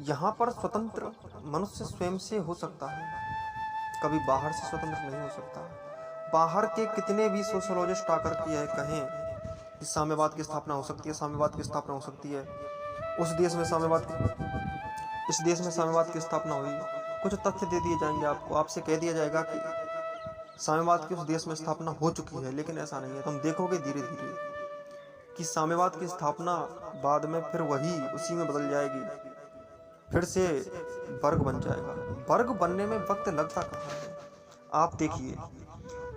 यहाँ पर स्वतंत्र मनुष्य स्वयं से हो सकता है, कभी बाहर से स्वतंत्र नहीं हो सकता। बाहर के कितने भी सोशोलॉजिस्ट आकर के यह कहें कि साम्यवाद की स्थापना हो सकती है, साम्यवाद की स्थापना हो सकती है, उस देश में साम्यवाद इस देश में साम्यवाद की स्थापना हुई, कुछ तथ्य दे दिए जाएंगे आपको, आपसे कह दिया जाएगा कि साम्यवाद की उस देश में स्थापना हो चुकी है, लेकिन ऐसा नहीं है। तुम देखोगे धीरे धीरे कि साम्यवाद की स्थापना बाद में फिर वही उसी में बदल जाएगी, फिर से वर्ग बन जाएगा। वर्ग बनने में वक्त लगता कहाँ है? आप देखिए,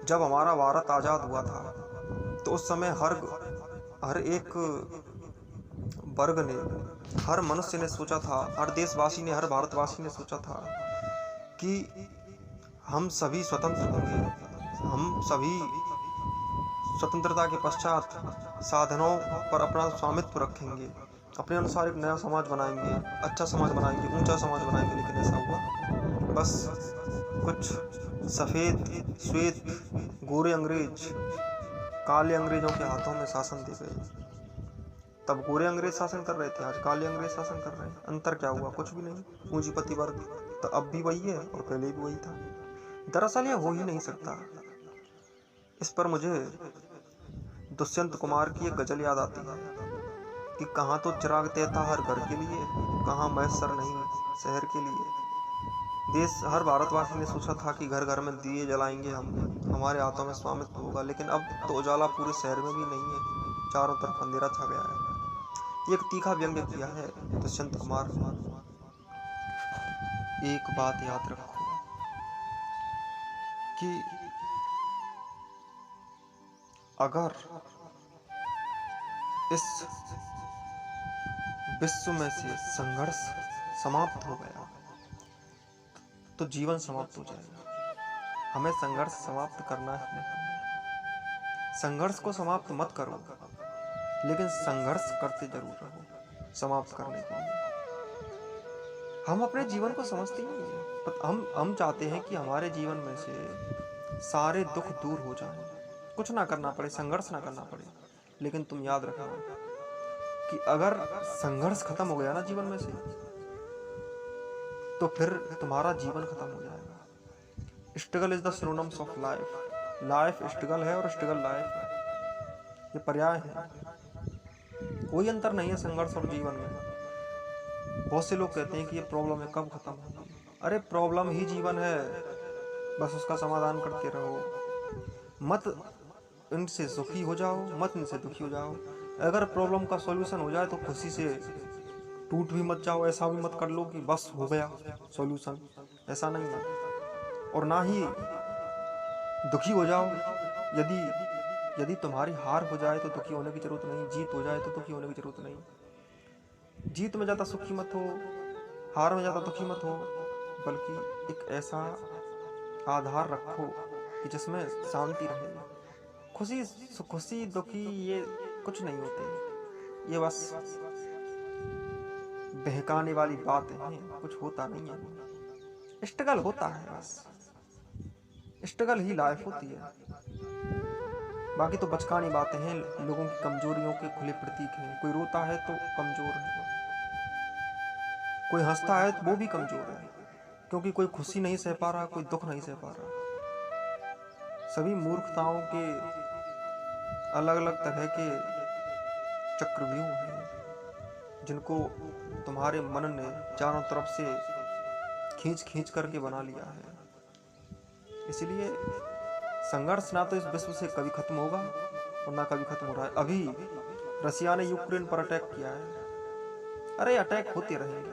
जब हमारा भारत आज़ाद हुआ था तो उस समय हर एक वर्ग ने, हर मनुष्य ने सोचा था, हर देशवासी ने, हर भारतवासी ने सोचा था कि हम सभी स्वतंत्र होंगे, हम सभी स्वतंत्रता के पश्चात साधनों पर अपना स्वामित्व रखेंगे, अपने अनुसार एक नया समाज बनाएंगे, अच्छा समाज बनाएंगे, ऊंचा समाज बनाएंगे। लेकिन ऐसा हुआ, बस कुछ सफ़ेद श्वेत गोरे अंग्रेज काले अंग्रेजों के हाथों में शासन दे गए। तब गोरे अंग्रेज शासन कर रहे थे, आज काले अंग्रेज शासन कर रहे हैं। अंतर क्या हुआ? कुछ भी नहीं। पूंजीपति वर्ग तो अब भी वही है और पहले भी वही था। दरअसल ये हो ही नहीं सकता। इस पर मुझे दुष्यंत कुमार की एक गजल याद आती है कि कहाँ तो चिराग तैता हर घर के लिए, कहाँ मैसर नहीं शहर के लिए। हर भारतवासी ने सोचा था कि घर घर में दिए जलाएंगे हम, हमारे हाथों में स्वामित्व होगा, लेकिन अब तो उजाला पूरे शहर में भी नहीं है, चारों तरफ अंधेरा छा गया है। एक तीखा व्यंग्य किया है दुष्यंत कुमार ने। एक बात याद रखो कि अगर इस विश्व में से संघर्ष समाप्त हो गया तो जीवन समाप्त हो जाएगा। हमें संघर्ष समाप्त करना है। संघर्ष को समाप्त मत करो, लेकिन संघर्ष करते जरूर रहो समाप्त करने के लिए। हम अपने जीवन को समझते ही नहीं है, पर हम चाहते हैं कि हमारे जीवन में से सारे दुख दूर हो जाएं, कुछ ना करना पड़े, संघर्ष ना करना पड़े। लेकिन तुम याद रखना कि अगर संघर्ष खत्म हो गया ना जीवन में से, तो फिर तुम्हारा जीवन खत्म हो जाएगा। Struggle is the synonyms of life. Life struggle है और स्ट्रगल लाइफ है, ये पर्याय है। कोई अंतर नहीं है संघर्ष और जीवन में। बहुत से लोग कहते हैं कि ये प्रॉब्लम है, कब खत्म होगी? अरे प्रॉब्लम ही जीवन है, बस उसका समाधान करते रहो। मत इनसे सुखी हो जाओ, मत इनसे दुखी हो जाओ। अगर प्रॉब्लम का सॉल्यूशन हो जाए तो खुशी से टूट भी मत जाओ, ऐसा भी मत कर लो कि बस हो गया सॉल्यूशन, ऐसा नहीं है। और ना ही दुखी हो जाओ। यदि यदि तुम्हारी हार हो जाए तो दुखी होने की जरूरत नहीं, जीत हो जाए तो दुखी होने की जरूरत नहीं। जीत में ज़्यादा सुखी मत हो, हार में ज़्यादा दुखी मत हो, बल्कि एक ऐसा आधार रखो कि जिसमें शांति रहे। खुशी दुखी ये कुछ नहीं होते, ये बस बहकाने वाली बातें हैं, कुछ होता नहीं है। स्ट्रगल होता है, बस स्ट्रगल ही लाइफ होती है। बाकी तो बचकानी बातें हैं, लोगों की कमजोरियों के खुले प्रतीक हैं। कोई रोता है तो कमजोर है, कोई हंसता है तो वो भी कमजोर है, क्योंकि कोई खुशी नहीं सह पा रहा, कोई दुख नहीं सह पा रहा। सभी मूर्खताओं के अलग अलग तरह के चक्रव्यूह हैं, जिनको तुम्हारे मन ने चारों तरफ से खींच खींच करके बना लिया है। इसलिए संघर्ष ना तो इस विश्व से कभी खत्म होगा और ना कभी खत्म हो रहा है। अभी रसिया ने यूक्रेन पर अटैक किया है। अरे अटैक होते रहेंगे,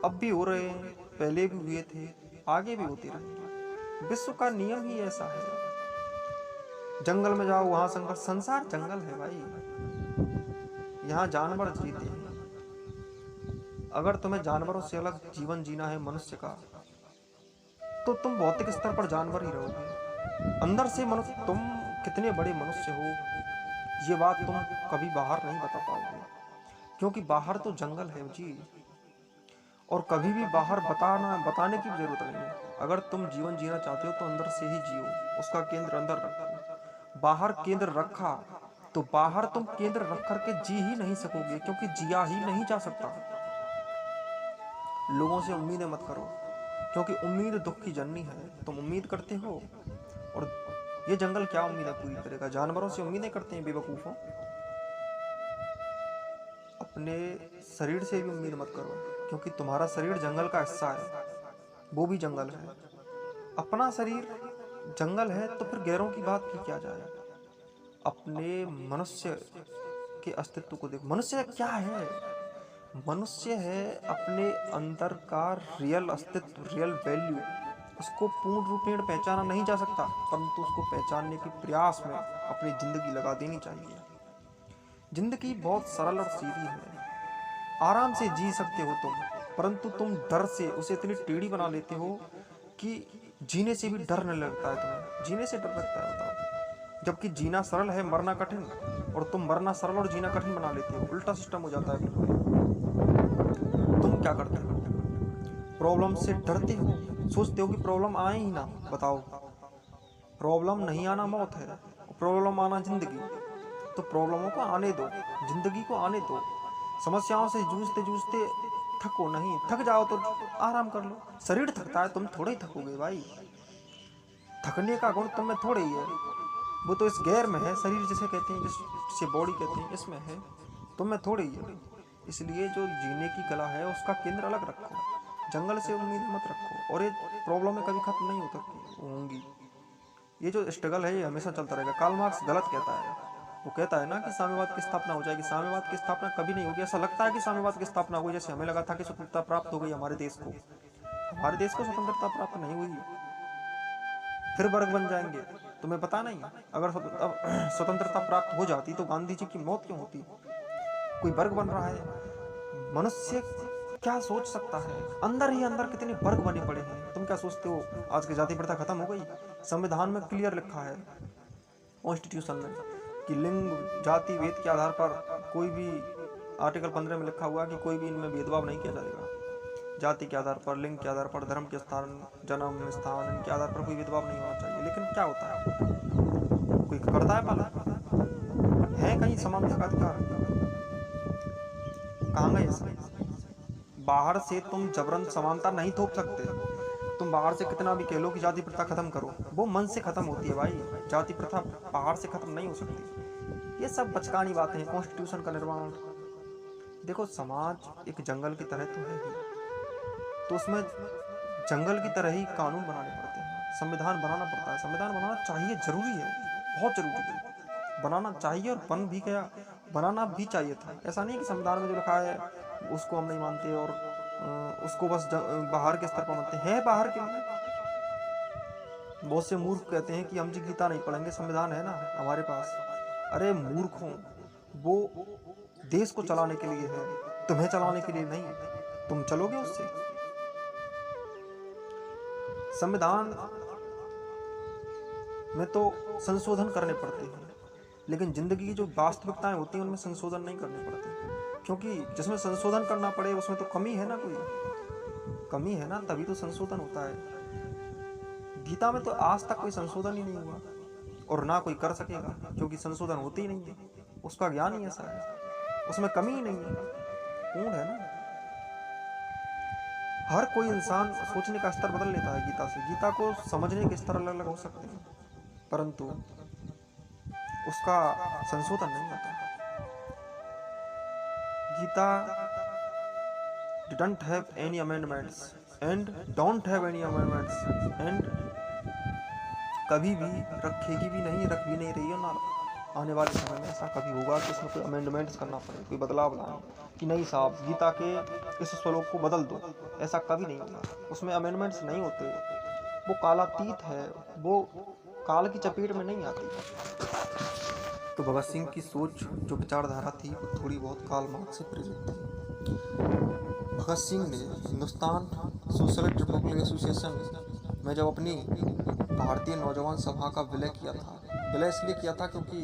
अब भी हो रहे हैं, पहले भी हुए थे, आगे भी होते रहेंगे। विश्व का नियम ही ऐसा है। जंगल में जाओ, वहां संघर्ष। संसार जंगल है भाई, यहाँ जानवर जीते हैं। अगर तुम्हें जानवरों से अलग जीवन जीना है मनुष्य का, तो तुम भौतिक स्तर पर जानवर ही रहोगे। अंदर से मनुष्य, तुम कितने बड़े मनुष्य हो ये बात तुम कभी बाहर नहीं बता पाओगे, क्योंकि बाहर तो जंगल है जी। और कभी भी बाहर बताने की जरूरत नहीं है। अगर तुम जीवन जीना चाहते हो तो अंदर से ही जियो, उसका केंद्र अंदर रखो। बाहर केंद्र रखा तो बाहर तुम केंद्र रख करके जी ही नहीं सकोगे, क्योंकि जिया ही नहीं जा सकता। लोगों से उम्मीदें मत करो, क्योंकि उम्मीद दुख की जननी है। तुम उम्मीद करते हो, और ये जंगल क्या उम्मीदें पूरी करेगा? जानवरों से उम्मीदें करते हैं बेवकूफ़ों। अपने शरीर से भी उम्मीद मत करो, क्योंकि तुम्हारा शरीर जंगल का हिस्सा है, वो भी जंगल है। अपना शरीर जंगल है तो फिर गैरों की बात की क्या जाए? अपने मनुष्य के अस्तित्व को देखो। मनुष्य क्या है? मनुष्य है अपने अंदर का रियल अस्तित्व, रियल वैल्यू। उसको पूर्ण रूपेण पहचाना नहीं जा सकता, परंतु उसको पहचानने के प्रयास में अपनी जिंदगी लगा देनी चाहिए। जिंदगी बहुत सरल और सीधी है, आराम से जी सकते हो तुम, परंतु तुम डर से उसे इतनी टेढ़ी बना लेते हो कि जीने से भी डर नहीं लगता है तुम्हें। जीने से डर लगता है, बताओ। जबकि जीना सरल है, मरना कठिन, और तुम मरना सरल और जीना कठिन बना लेते हो। उल्टा सिस्टम हो जाता है बिल्कुल। तुम क्या करते हो? प्रॉब्लम से डरते हो, सोचते हो कि प्रॉब्लम आए ही ना। बताओ, प्रॉब्लम नहीं आना मौत है, प्रॉब्लम आना जिंदगी। तो प्रॉब्लमों को आने दो, जिंदगी को आने दो। समस्याओं से जूझते जूझते थको नहीं। थक जाओ तो आराम कर लो। शरीर थकता है, तुम थोड़े ही थकोगे भाई। थकने का गुण तुम में थोड़े ही है, वो तो इस गैर में है। शरीर जिसे कहते हैं, जिसे बॉडी कहते हैं, इसमें है, तुम में थोड़े ही है। इसलिए जो जीने की कला है उसका केंद्र अलग रखो, जंगल से उम्मीद मत रखो। और ये प्रॉब्लम कभी खत्म नहीं होंगी। ये जो स्ट्रगल है ये हमेशा चलता रहेगा। कार्ल मार्क्स गलत कहता है, वो कहता है ना कि साम्यवाद की स्थापना हो जाएगी। साम्यवाद की स्थापना कभी नहीं होगी। ऐसा लगता है कि साम्यवाद की स्थापना हुई, जैसे हमें लगा था कि स्वतंत्रता प्राप्त हो गई हमारे देश को। हमारे देश को स्वतंत्रता प्राप्त नहीं हुई, फिर वर्ग बन जाएंगे। तुम्हें पता नहीं, अगर स्वतंत्रता प्राप्त हो जाती तो गांधी जी की मौत क्यों होती? कोई वर्ग बन रहा है। मनुष्य क्या सोच सकता है? अंदर ही अंदर कितने वर्ग बने पड़े हैं। तुम क्या सोचते हो आज की जाति प्रथा खत्म हो गई? संविधान में क्लियर लिखा है, कॉन्स्टिट्यूशन में, कि लिंग जाति वेद के आधार पर कोई भी, आर्टिकल 15 में लिखा हुआ कि कोई भी इनमें भेदभाव नहीं किया जाएगा। जाति के आधार पर, लिंग के आधार पर, धर्म के स्थान, जन्म स्थान, इनके आधार पर कोई भेदभाव नहीं होना चाहिए। लेकिन क्या होता है? कोई करता है पालन? है कहीं समानता का अधिकार? कहाँ गए? बाहर से तुम जबरन समानता नहीं थोप सकते। तुम बाहर से कितना भी कह लो कि जाति प्रथा खत्म करो, वो मन से खत्म होती है भाई। जाति प्रथा बाहर से खत्म नहीं हो सकती। ये सब बचकानी बातें हैं। कॉन्स्टिट्यूशन का निर्माण देखो, समाज एक जंगल की तरह तो है ही, तो उसमें जंगल की तरह ही कानून बनाने पड़ते हैं, संविधान बनाना पड़ता है। संविधान बनाना चाहिए, जरूरी है, बहुत जरूरी है। बनाना चाहिए, और बन भी गया, बनाना भी चाहिए था। ऐसा नहीं कि संविधान में जो लिखा है उसको हम नहीं मानते और उसको बस बाहर के स्तर पर मानते हैं। बाहर के लिए बहुत से मूर्ख कहते हैं कि हम जी गीता नहीं पढ़ेंगे, संविधान है ना हमारे पास। अरे मूर्खों, वो देश को चलाने के लिए है, तुम्हें चलाने के लिए नहीं। तुम चलोगे उससे? संविधान में तो संशोधन करने पड़ते हैं, लेकिन जिंदगी की जो वास्तविकताएं होती हैं उनमें संशोधन नहीं करने पड़ते, क्योंकि जिसमें संशोधन करना पड़े उसमें तो कमी है ना, कोई कमी है ना, तभी तो संशोधन होता है। गीता में तो आज तक कोई संशोधन ही नहीं हुआ, और ना कोई कर सकेगा, क्योंकि संशोधन होते ही नहीं है। उसका ज्ञान ही ऐसा है, उसमें कमी ही नहीं है, पूर्ण है ना। हर कोई इंसान सोचने का स्तर बदल लेता है गीता से। गीता को समझने के स्तर अलग अलग हो सकते हैं, परंतु उसका संशोधन नहीं होता। Gita didn't have any amendments and don't have any amendments and कभी भी रखेगी भी नहीं, रख भी नहीं रही है, ना आने वाले समय में ऐसा कभी होगा कि उसमें कोई अमेंडमेंट्स करना पड़े, कोई बदलाव लाए कि नहीं साहब गीता के इस श्लोक को बदल दो। ऐसा कभी नहीं होगा, उसमें अमेंडमेंट्स नहीं होते। वो कालातीत है, वो काल की चपेट में नहीं आती। तो भगत सिंह की सोच, जो विचारधारा थी, वो थोड़ी बहुत कार्ल मार्क्स से प्रेरित थी। भगत सिंह ने हिंदुस्तान सोशलिस्ट रिपब्लिक एसोसिएशन में जब अपनी भारतीय नौजवान सभा का विलय किया था, विलय इसलिए किया था क्योंकि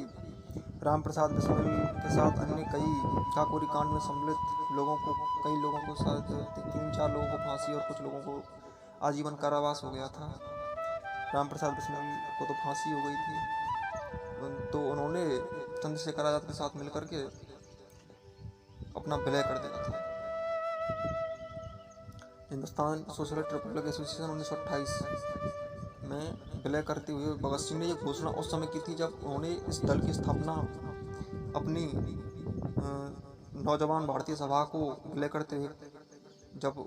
राम प्रसाद बिस्मिल के साथ अन्य कई काकोरी कांड में सम्मिलित लोगों को, कई लोगों को, शायद 3-4 लोगों को फांसी और कुछ लोगों को आजीवन कारावास हो गया था। राम प्रसाद बिस्मिल को तो फांसी हो गई थी, तो उन्होंने चंद्रशेखर आज़ाद के साथ मिलकर के अपना विलय कर दिया था। हिंदुस्तान सोशलिस्ट रिपब्लिक एसोसिएशन 1928 में विलय करते हुए भगत सिंह ने ये घोषणा उस समय की थी जब उन्होंने इस दल की स्थापना अपनी नौजवान भारतीय सभा को विलय करते हुए जब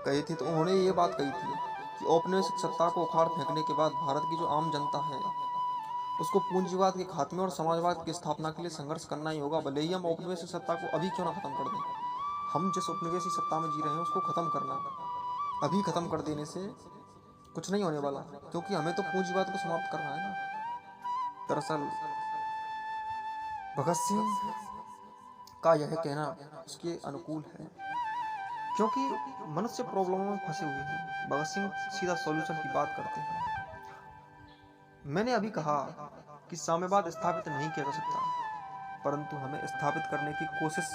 कही थी, तो उन्होंने ये बात कही थी कि औपनिवेशिक सत्ता को उखाड़ फेंकने के बाद भारत की जो आम जनता है उसको पूंजीवाद के खात्मे और समाजवाद की स्थापना के लिए संघर्ष करना ही होगा। भले ही हम औपनिवेशिक सत्ता को अभी क्यों ना खत्म कर दें, हम जिस औपनिवेशिक सत्ता में जी रहे हैं उसको खत्म करना, अभी खत्म कर देने से कुछ नहीं होने वाला, क्योंकि हमें तो पूंजीवाद को समाप्त करना है ना। दरअसल भगत सिंह का यह कहना उसके अनुकूल है, क्योंकि मनुष्य प्रॉब्लमों में फंसे हुए हैं। भगत सिंह सीधा सॉल्यूशन की बात करते हैं। मैंने अभी कहा कि साम्यवाद स्थापित नहीं किया जा सकता, परंतु हमें स्थापित करने की कोशिश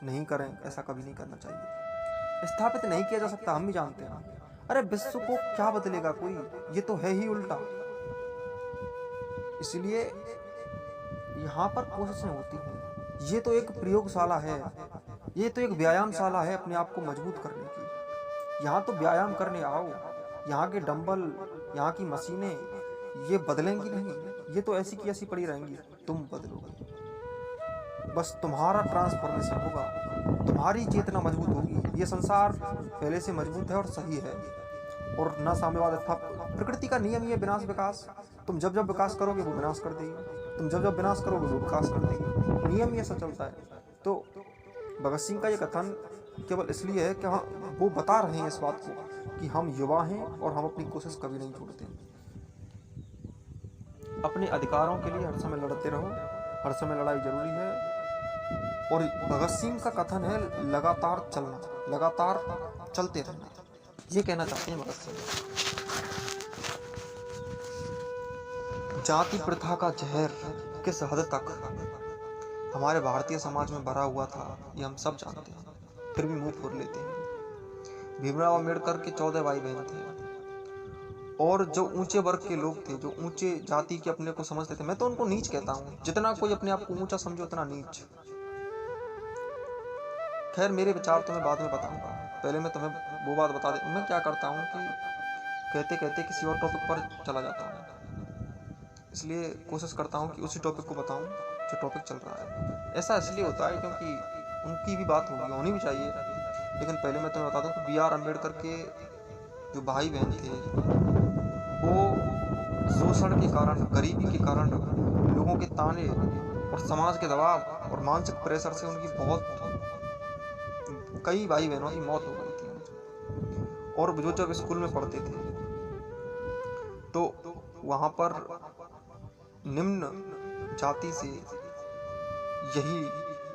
नहीं करें, ऐसा कभी नहीं करना चाहिए। स्थापित नहीं किया जा सकता हम भी जानते हैं। अरे विश्व को क्या बदलेगा कोई, ये तो है ही उल्टा। इसलिए यहाँ पर कोशिशें होती हैं। ये तो एक प्रयोगशाला है, ये तो एक व्यायामशाला है अपने आप को मजबूत करने की। यहाँ तो व्यायाम करने आओ। यहाँ के डंबल, यहाँ की मशीनें ये बदलेंगी नहीं, ये तो ऐसी की ऐसी पड़ी रहेंगी। तुम बदलोगे, बस तुम्हारा ट्रांसफॉर्मेशन होगा, तुम्हारी चेतना मजबूत होगी। ये संसार पहले से मजबूत है और सही है, और न साम्यवाद था। प्रकृति का नियम ये विनाश विकास। तुम जब जब विकास करोगे वो विनाश कर देगी, तुम जब जब विनाश करोगे वो विकास कर देगी। नियम ये सब चलता है। तो भगत सिंह का ये कथन केवल इसलिए है कि वो बता रहे हैं इस बात को कि हम युवा हैं और हम अपनी कोशिश कभी नहीं छोड़ते। अपने अधिकारों के लिए हर समय लड़ते रहो, हर समय लड़ाई जरूरी है। और भगत सिंह का कथन है लगातार चलना, लगातार चलते रहना, ये कहना चाहते हैं भगत सिंह। जाति प्रथा का जहर किस हद तक हमारे भारतीय समाज में भरा हुआ था ये हम सब जानते हैं, फिर भी मुंह फोड़ लेते हैं। भीमराव अम्बेडकर के 14 भाई बहन थे, और जो ऊंचे वर्ग के लोग थे, जो ऊंचे जाति के अपने को समझते थे, मैं तो उनको नीच कहता हूँ। जितना कोई अपने आप को ऊंचा समझे उतना नीच। खैर मेरे विचार तो मैं बाद में बताऊंगा, पहले मैं तुम्हें वो बात बता दूं। मैं क्या करता हूँ कि कहते कहते किसी और टॉपिक पर चला जाता हूँ, इसलिए कोशिश करता हूँ कि उसी टॉपिक को बताऊँ जो टॉपिक चल रहा है। ऐसा इसलिए होता है क्योंकि उनकी भी बात होनी भी चाहिए। लेकिन पहले मैं तुम्हें बता दूं कि B.R. अम्बेडकर के जो भाई बहन थे वो शोषण के कारण, गरीबी के कारण, लोगों के ताने और समाज के दबाव और मानसिक प्रेशर से उनकी कई भाई बहनों की मौत हो गई थी। और जो जब स्कूल में पढ़ते थे तो वहाँ पर निम्न जाति से यही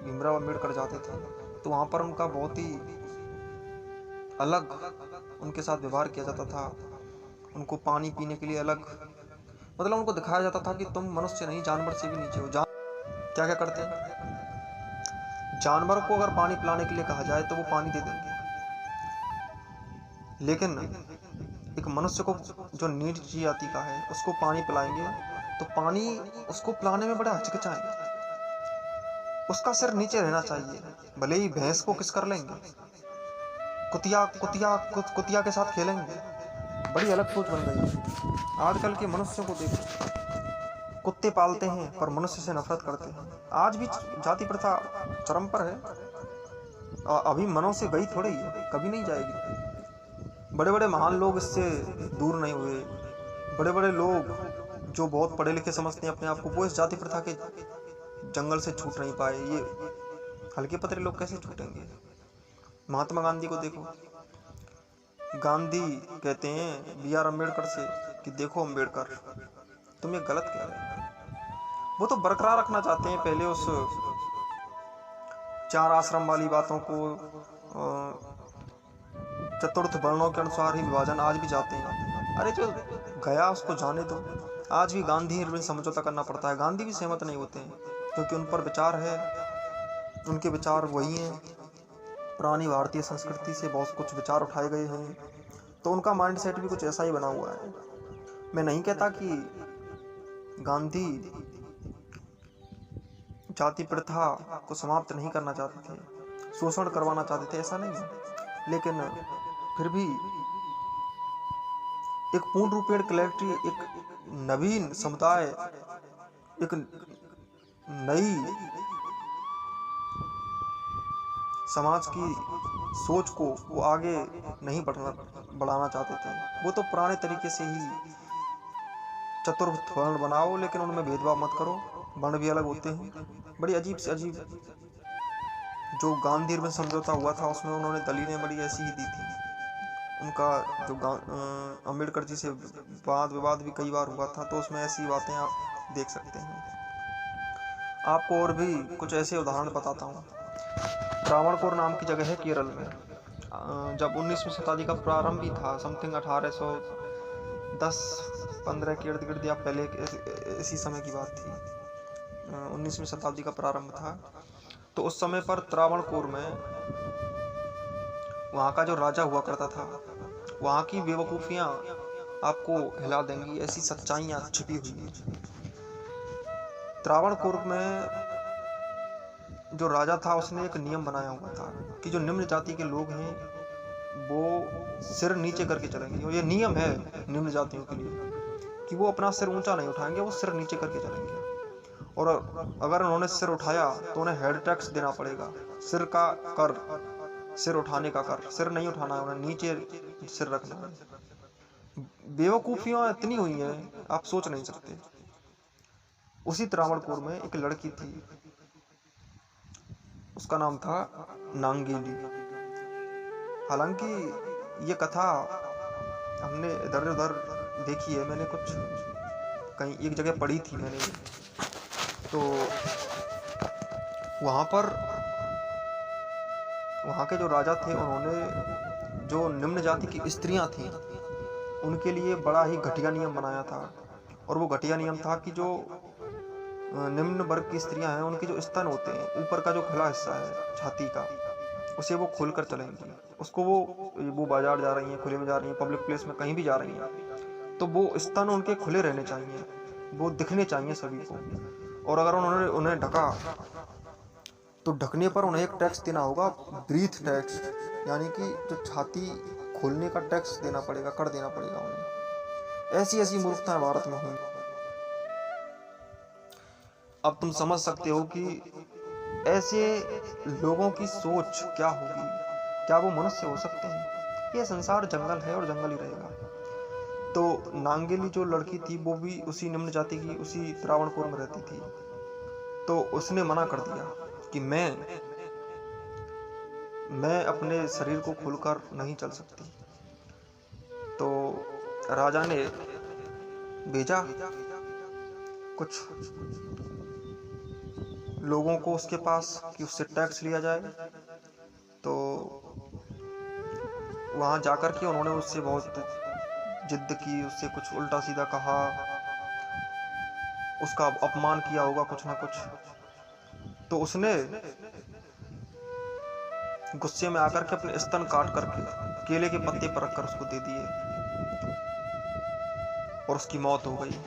भीमराव अम्बेडकर जाते थे, तो वहाँ पर उनका बहुत ही अलग उनके साथ व्यवहार किया जाता था। उनको पानी पीने के लिए अलग, मतलब उनको दिखाया जाता था कि तुम मनुष्य नहीं, जानवर से भी नीचे हो। क्या क्या करते हैं, जानवर को अगर पानी पिलाने के लिए कहा जाए तो वो पानी दे देंगे, लेकिन एक मनुष्य को जो नीच जाति का है उसको पानी पिलाएंगे तो पानी उसको पिलाने में बड़ा हिचकिचाएंगे। उसका सिर नीचे रहना चाहिए। भले ही भैंस को किस कर लेंगे, कुतिया के साथ खेलेंगे। बड़ी अलग सोच बन गई है। आजकल के मनुष्यों को देखो, कुत्ते पालते हैं पर मनुष्य से नफरत करते हैं। आज भी जाति प्रथा चरम पर है, अभी मनों से गई थोड़ी है, कभी नहीं जाएगी। बड़े बड़े महान लोग इससे दूर नहीं हुए। बड़े बड़े लोग जो बहुत पढ़े लिखे समझते हैं अपने आप को, वो इस जाति प्रथा के जंगल से छूट नहीं पाए। ये हल्के पतरे लोग कैसे छूटेंगे। महात्मा गांधी को देखो, गांधी कहते हैं B.R. अम्बेडकर से कि देखो अम्बेडकर, तुम ये गलत कह रहे हो। वो तो बरकरार रखना चाहते हैं पहले उस 4 आश्रम वाली बातों को, चतुर्थ वर्णों के अनुसार ही विभाजन आज भी चाहते हैं। अरे जो गया उसको जाने दो। आज भी गांधी इरविन समझौता करना पड़ता है। गांधी भी सहमत नहीं होते हैं क्योंकि उन पर विचार है, उनके विचार वही हैं। पुरानी भारतीय संस्कृति से बहुत कुछ विचार उठाए गए हैं, तो उनका माइंडसेट भी कुछ ऐसा ही बना हुआ है। मैं नहीं कहता कि गांधी जाति प्रथा को समाप्त नहीं करना चाहते थे, शोषण करवाना चाहते थे, ऐसा नहीं है। लेकिन फिर भी एक पूर्ण रूपेण कलेक्टी, एक नवीन समुदाय, एक नई समाज की सोच को वो आगे नहीं बढ़ाना चाहते थे। वो तो पुराने तरीके से ही चतुर्थ वर्ण बनाओ, लेकिन उनमें भेदभाव मत करो, वर्ण भी अलग होते हैं। बड़ी अजीब से अजीब जो गांधी में समझौता हुआ था उसमें उन्होंने दलीलें बड़ी ऐसी ही दी थी। उनका जो अम्बेडकर जी से वाद विवाद भी कई बार हुआ था, तो उसमें ऐसी बातें आप देख सकते हैं। आपको और भी कुछ ऐसे उदाहरण बताता हूँ। त्रावणकोर नाम की जगह है केरल में। जब 19वीं शताब्दी का प्रारंभ भी था, समथिंग 1810-15 के इर्द गिर्द या पहले इसी समय की बात थी। 19वीं शताब्दी का प्रारंभ था, तो उस समय पर त्रावणकोर में वहाँ का जो राजा हुआ करता था, वहाँ की बेवकूफ़ियाँ आपको हिला देंगी, ऐसी सच्चाइयाँ छिपी हुई हैं। त्रावणकोर में जो राजा था उसने एक नियम बनाया हुआ था कि जो निम्न जाति के लोग हैं वो सिर नीचे करके चलेंगे, और ये नियम है निम्न जातियों के लिए कि वो अपना सिर ऊंचा नहीं उठाएंगे, वो सिर नीचे करके चलेंगे। और अगर उन्होंने सिर उठाया तो उन्हें हेड टैक्स देना पड़ेगा, सिर का कर, सिर उठाने का कर। सिर नहीं उठाना है, उन्हें नीचे सिर रखना है। बेवकूफियां इतनी हुई हैं आप सोच नहीं सकते। उसी त्रावणकोर में एक लड़की थी, उसका नाम था नांगेली। हालांकि ये कथा हमने इधर उधर देखी है, मैंने कुछ कहीं एक जगह पढ़ी थी मैंने, तो वहाँ पर वहाँ के जो राजा थे उन्होंने जो निम्न जाति की स्त्रियां थीं उनके लिए बड़ा ही घटिया नियम बनाया था। और वो घटिया नियम था कि जो निम्न वर्ग की स्त्रियां हैं उनके जो स्तन होते हैं, ऊपर का जो खुला हिस्सा है छाती का, उसे वो खोलकर चलेंगी। उसको वो बाजार जा रही हैं, खुले में जा रही हैं, पब्लिक प्लेस में कहीं भी जा रही हैं, तो वो स्तन उनके खुले रहने चाहिए, वो दिखने चाहिए सभी को। और अगर उन्होंने उन्हें ढका तो ढकने पर उन्हें एक टैक्स देना होगा, ब्रीथ टैक्स, यानी कि जो छाती खोलने का टैक्स देना पड़ेगा, कर देना पड़ेगा उन्हें। ऐसी ऐसी मूर्खताएं भारत में हुई। अब तुम समझ सकते हो कि ऐसे लोगों की सोच क्या होगी, क्या वो मनुष्य हो सकते हैं? ये संसार जंगल है और जंगल ही रहेगा। तो नांगेली जो लड़की थी वो भी उसी निम्न जाति की, उसी त्रावणकोर में रहती थी। तो उसने मना कर दिया कि मैं अपने शरीर को खोलकर नहीं चल सकती। तो राजा ने भेजा कुछ लोगों को उसके पास कि उससे टैक्स लिया जाए। तो वहां जाकर के उन्होंने उससे बहुत जिद की, उससे कुछ उल्टा सीधा कहा, उसका अपमान किया होगा कुछ ना कुछ। तो उसने गुस्से में आकर के अपने स्तन काट करके केले के पत्ते पर रखकर उसको दे दिए और उसकी मौत हो गई।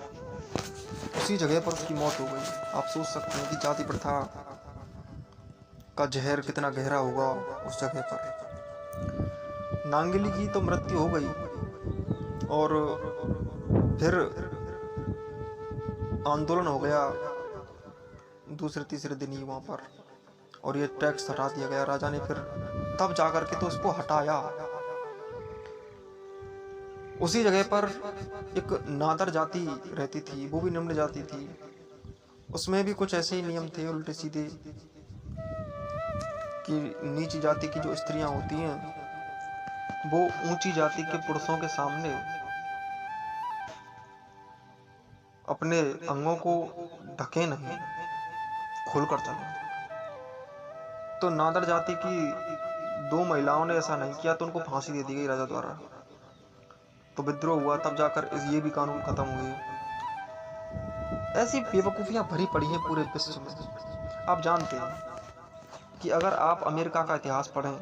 उसी जगह पर उसकी मौत हो गई। आप सोच सकते हैं कि जाति प्रथा का जहर कितना गहरा होगा उस जगह पर। नांगेली की तो मृत्यु हो गई और फिर आंदोलन हो गया दूसरे तीसरे दिन ही वहां पर, और ये टैक्स हटा दिया गया। राजा ने फिर तब जाकर के तो उसको हटाया। उसी जगह पर एक नादर जाति रहती थी, वो भी निम्न जाति थी। उसमें भी कुछ ऐसे ही नियम थे उल्टे सीधे कि नीची जाति की जो स्त्रियां होती हैं वो ऊंची जाति के पुरुषों के सामने अपने अंगों को ढके नहीं, खोलकर चले। तो नादर जाति की 2 महिलाओं ने ऐसा नहीं किया तो उनको फांसी दे दी गई राजा द्वारा। तो विद्रोह हुआ, तब जाकर ये भी कानून खत्म हुए। ऐसी बेवकूफियां भरी पड़ी हैं पूरे विश्व में। आप जानते हैं कि अगर आप अमेरिका का इतिहास पढ़ें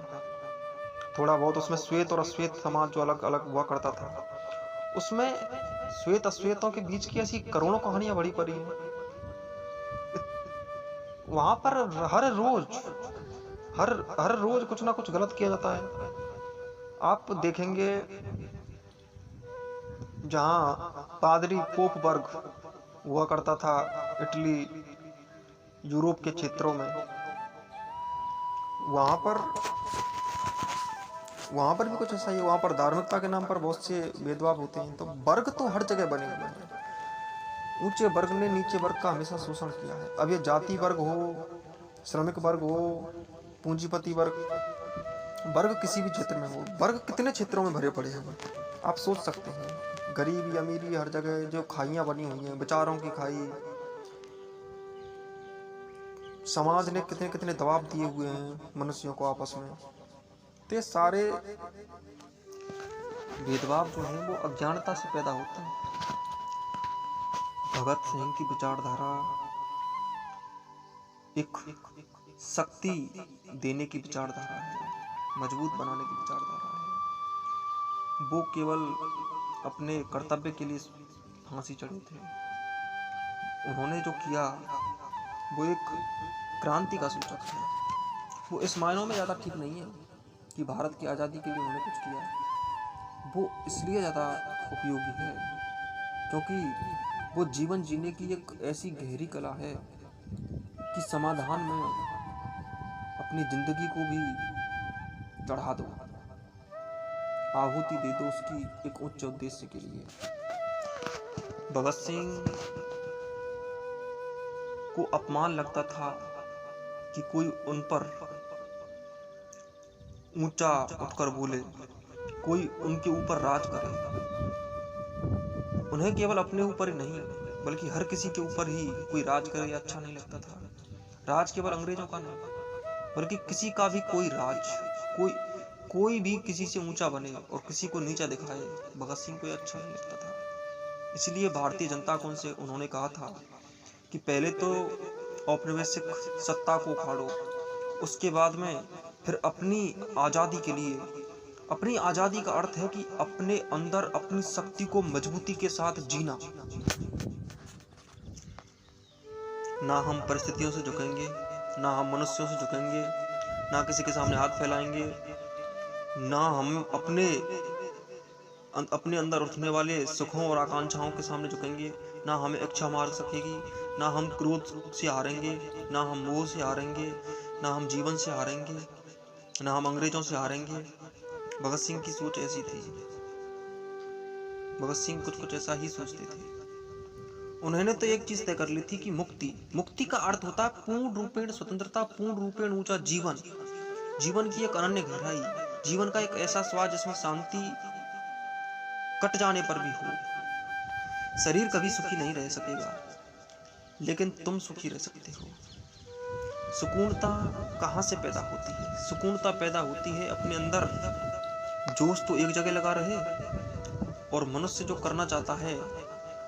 थोड़ा बहुत, उसमें श्वेत और अश्वेत समाज जो अलग अलग हुआ करता था, उसमें श्वेत अश्वेतों के बीच की ऐसी करोड़ों कहानियां भरी पड़ी हैं। वहां पर हर रोज कुछ ना कुछ गलत किया जाता है। आप देखेंगे जहाँ पादरी पोप वर्ग हुआ करता था इटली यूरोप के क्षेत्रों में, वहाँ पर भी कुछ ऐसा ही है। वहाँ पर धार्मिकता के नाम पर बहुत से भेदभाव होते हैं। तो वर्ग तो हर जगह बने हुए हैं। ऊंचे वर्ग ने नीचे वर्ग का हमेशा शोषण किया है। अब ये जाति वर्ग हो, श्रमिक वर्ग हो, पूंजीपति वर्ग किसी भी क्षेत्र में हो, वर्ग कितने क्षेत्रों में भरे पड़े हैं। आप सोच सकते हैं, गरीबी अमीरी हर जगह जो खाइयाँ बनी हुई हैं, विचारों की खाई, समाज ने कितने कितने दबाव दिए हुए हैं मनुष्यों को आपस में। तो ये सारे भेदभाव जो हैं वो अज्ञानता से पैदा होते हैं। भगत सिंह की विचारधारा एक शक्ति देने की विचारधारा है, मजबूत बनाने की विचारधारा है। वो केवल अपने कर्तव्य के लिए फांसी चढ़े थे। उन्होंने जो किया वो एक क्रांति का सूचक है। वो इस मायनों में ज़्यादा ठीक नहीं है कि भारत की आज़ादी के लिए उन्होंने कुछ किया। वो इसलिए ज़्यादा उपयोगी है क्योंकि वो जीवन जीने की एक ऐसी गहरी कला है कि समाधान में अपनी जिंदगी को भी चढ़ा दो, आहुति दे दो उसकी एक उच्च उद्देश्य के लिए। भगत सिंह को अपमान लगता था कि कोई उन पर ऊंचा उठकर बोले, कोई उनके ऊपर राज करे। उन्हें केवल अपने ऊपर ही नहीं बल्कि हर किसी के ऊपर ही कोई राज करे या अच्छा नहीं लगता था। राज केवल अंग्रेजों का नहीं बल्कि किसी का भी कोई राज, कोई भी किसी से ऊंचा बने और किसी को नीचा दिखाए, भगत सिंह को अच्छा नहीं लगता था। इसलिए भारतीय जनता को उन्होंने कहा था कि पहले तो औपनिवेशिक सत्ता को उखाड़ो, उसके बाद में फिर अपनी आज़ादी के लिए। अपनी आज़ादी का अर्थ है कि अपने अंदर अपनी शक्ति को मजबूती के साथ जीना। ना हम परिस्थितियों से झुकेंगे, ना हम मनुष्यों से झुकेंगे, ना किसी के सामने हाथ फैलाएंगे, ना हम अपने अंदर उठने वाले सुखों और आकांक्षाओं के सामने झुकेंगे, ना हमें इच्छा मार सकेगी, ना हम क्रोध से हारेंगे, ना हम मोह से हारेंगे, ना हम जीवन से हारेंगे, ना हम अंग्रेजों से हारेंगे। भगत सिंह की सोच ऐसी थी। भगत सिंह कुछ ऐसा ही सोचते थे। उन्होंने तो एक चीज तय कर ली थी कि मुक्ति का अर्थ होता है पूर्ण रूपेण स्वतंत्रता, पूर्ण रूपेण ऊंचा जीवन, जीवन की एक अनन्य गहराई, जीवन का एक ऐसा स्वाद जिसमें शांति कट जाने पर भी हो। शरीर कभी सुखी नहीं रह सकेगा लेकिन तुम सुखी रह सकते हो। सुकूनता कहाँ से पैदा होती है? सुकूनता पैदा होती है अपने अंदर जोश तो एक जगह लगा रहे और मनुष्य जो करना चाहता है।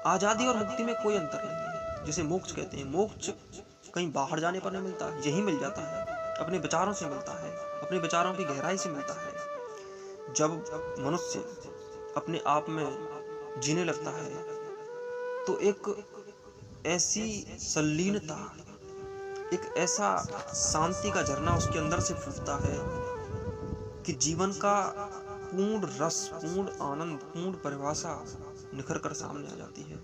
आजादी और मुक्ति में कोई अंतर नहीं है। जिसे मोक्ष कहते हैं, मोक्ष कहीं बाहर जाने पर नहीं मिलता, यही मिल जाता है, अपने विचारों से मिलता है, अपने विचारों की गहराई से मिलता है। जब मनुष्य अपने आप में जीने लगता है तो एक ऐसी संलीनता, एक ऐसा शांति का झरना उसके अंदर से फूटता है कि जीवन का पूर्ण रस, पूर्ण आनंद, पूर्ण परिभाषा निखर कर सामने आ जाती है।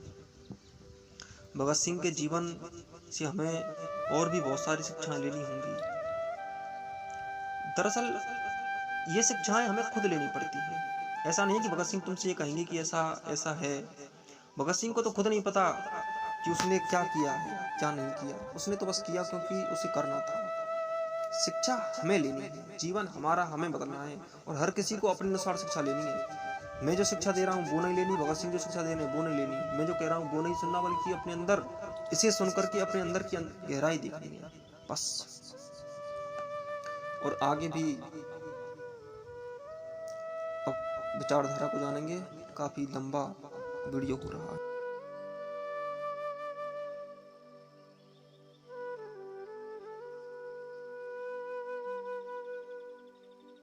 भगत सिंह के जीवन से हमें और भी बहुत सारी शिक्षाएं लेनी होंगी। दरअसल ये शिक्षाएं हमें खुद लेनी पड़ती हैं। ऐसा नहीं कि भगत सिंह तुमसे ये कहेंगे कि ऐसा ऐसा है। भगत सिंह को तो खुद नहीं पता कि उसने क्या किया है, क्या नहीं किया। उसने तो बस किया क्योंकि उसे करना था। शिक्षा हमें लेनी है, जीवन हमारा, हमें बदलना है और हर किसी को अपने अनुसार शिक्षा लेनी है। मैं जो शिक्षा दे रहा हूँ वो नहीं लेनी, भगत सिंह जो शिक्षा दे रहे हैं वो नहीं लेनी। मैं जो कह रहा हूँ वो नहीं सुनना, बल्कि अपने अंदर इसे सुन करके अपने अंदर की गहराई देखनी है बस। और आगे भी अब विचारधारा को जानेंगे। काफी लंबा वीडियो हो रहा है।